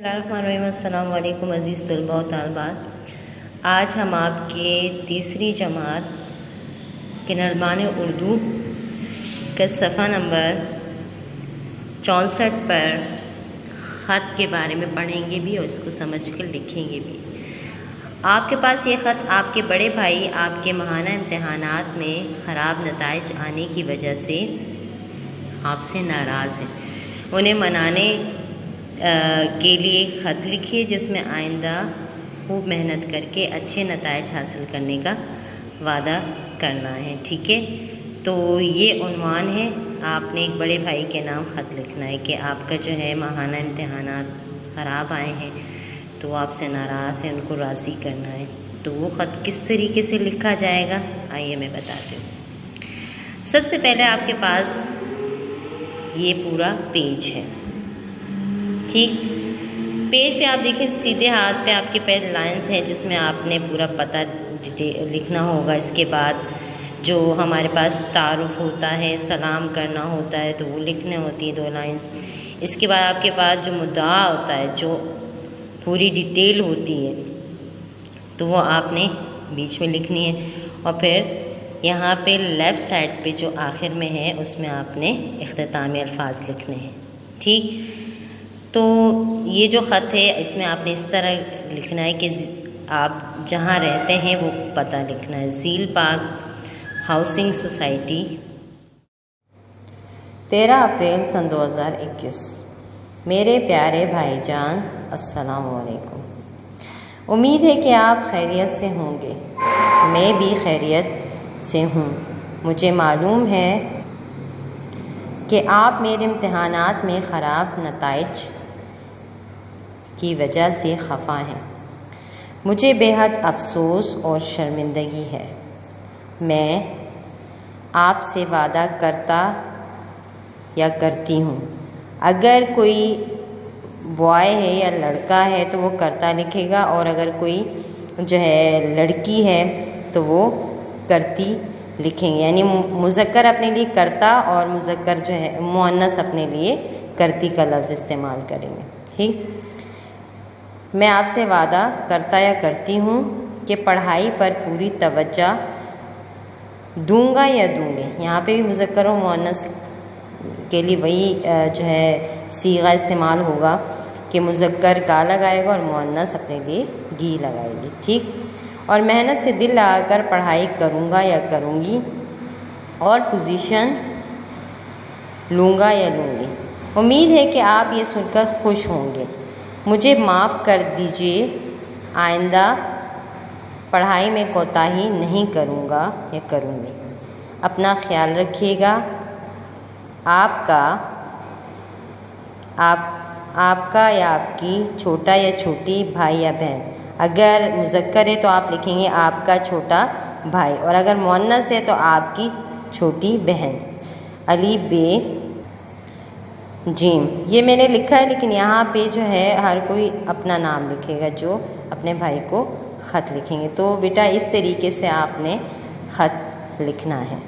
Bismillahirrahmanirrahim। السلام علیکم عزیز طلباء و طالبات، آج ہم آپ کے تیسری جماعت کے نرمان اردو کا صفحہ نمبر 64 پر خط کے بارے میں پڑھیں گے بھی اور اس کو سمجھ کر لکھیں گے بھی۔ آپ کے پاس یہ خط آپ کے بڑے بھائی آپ کے ماہانہ امتحانات میں خراب نتائج آنے کی وجہ سے آپ سے ناراض ہیں۔ انہیں منانے کے لیے خط لکھیے جس میں آئندہ خوب محنت کر کے اچھے نتائج حاصل کرنے کا وعدہ کرنا ہے، ٹھیک ہے؟ تو یہ عنوان ہے، آپ نے ایک بڑے بھائی کے نام خط لکھنا ہے کہ آپ کا جو ہے ماہانہ امتحانات خراب آئے ہیں تو آپ سے ناراض ہیں، ان کو راضی کرنا ہے۔ تو وہ خط کس طریقے سے لکھا جائے گا آئیے میں بتاتی ہوں۔ سب سے پہلے آپ کے پاس یہ پورا پیج ہے، ٹھیک؟ پیج پہ آپ دیکھیں سیدھے ہاتھ پہ آپ کے پہلے لائنز ہیں جس میں آپ نے پورا پتہ لکھنا ہوگا۔ اس کے بعد جو ہمارے پاس تعارف ہوتا ہے، سلام کرنا ہوتا ہے تو وہ لکھنے ہوتی ہیں 2 لائنز۔ اس کے بعد آپ کے پاس جو مدعا ہوتا ہے، جو پوری ڈیٹیل ہوتی ہے تو وہ آپ نے بیچ میں لکھنی ہے، اور پھر یہاں پہ لیفٹ سائڈ پہ جو آخر میں ہے اس میں آپ نے اختتامی الفاظ لکھنے ہیں، ٹھیک؟ تو یہ جو خط ہے اس میں آپ نے اس طرح لکھنا ہے کہ آپ جہاں رہتے ہیں وہ پتہ لکھنا ہے۔ ذیل پاک ہاؤسنگ سوسائٹی، 13 اپریل سن 2021۔ میرے پیارے بھائی جان، السلام علیکم۔ امید ہے کہ آپ خیریت سے ہوں گے، میں بھی خیریت سے ہوں۔ مجھے معلوم ہے کہ آپ میرے امتحانات میں خراب نتائج کی وجہ سے خفا ہیں۔ مجھے بے حد افسوس اور شرمندگی ہے۔ میں آپ سے وعدہ کرتی ہوں، اگر کوئی بوائے ہے یا لڑکا ہے تو وہ کرتا لکھے گا، اور اگر کوئی جو ہے لڑکی ہے تو وہ کرتی لکھیں گے، یعنی مذکر اپنے لیے کرتا اور مذکر جو ہے مؤنث اپنے لیے کرتی کا لفظ استعمال کریں گے، ٹھیک؟ میں آپ سے وعدہ کرتا یا کرتی ہوں کہ پڑھائی پر پوری توجہ دوں گا یا دوں گے۔ یہاں پہ بھی مذکر و مؤنث کے لیے وہی جو ہے صیغہ استعمال ہوگا کہ مذکر کا لگائے گا اور مؤنث اپنے لیے گی لگائے گی، ٹھیک؟ اور محنت سے دل لگا کر پڑھائی کروں گا یا کروں گی، اور پوزیشن لوں گا یا لوں گی۔ امید ہے کہ آپ یہ سن کر خوش ہوں گے۔ مجھے معاف کر دیجیے، آئندہ پڑھائی میں کوتاہی نہیں کروں گا یا کروں گی۔ اپنا خیال رکھیے گا۔ آپ کا یا آپ کی چھوٹا یا چھوٹی بھائی یا بہن۔ اگر مذکر ہے تو آپ لکھیں گے آپ کا چھوٹا بھائی، اور اگر مؤنث ہے تو آپ کی چھوٹی بہن۔ علی بے جیم، یہ میں نے لکھا ہے لیکن یہاں پہ جو ہے ہر کوئی اپنا نام لکھے گا جو اپنے بھائی کو خط لکھیں گے۔ تو بیٹا اس طریقے سے آپ نے خط لکھنا ہے۔